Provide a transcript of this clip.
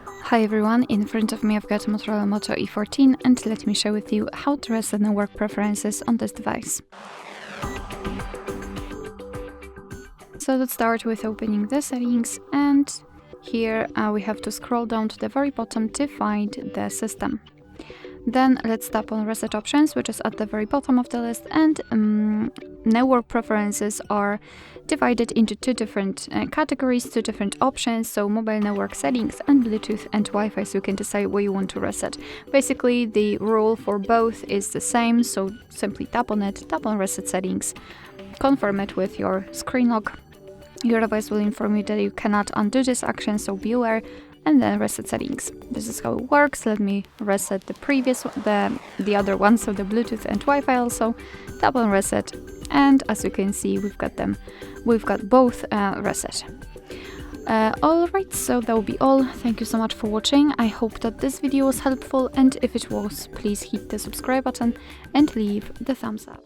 Hi everyone, in front of me I've got MOTOROLA Moto E14 and let me share with you how to reset network preferences on this device. So let's start with opening the settings, and here we have to scroll down to the very bottom to find the system. Then let's tap on reset options, which is at the very bottom of the list, and network preferences are divided into two different categories, two different options, so mobile network settings and Bluetooth and Wi-Fi, so you can decide what you want to reset. Basically the rule for both is the same, so simply tap on it, tap on reset settings, confirm it with your screen lock. Your device will inform you that you cannot undo this action, so be aware, and then reset settings. This is how it works. Let me reset the previous one, the other one, so the Bluetooth and Wi-Fi also. Tap on reset, and as you can see, we've got both reset. Alright, so that will be all. Thank you so much for watching. I hope that this video was helpful, and if it was, please hit the subscribe button and leave the thumbs up.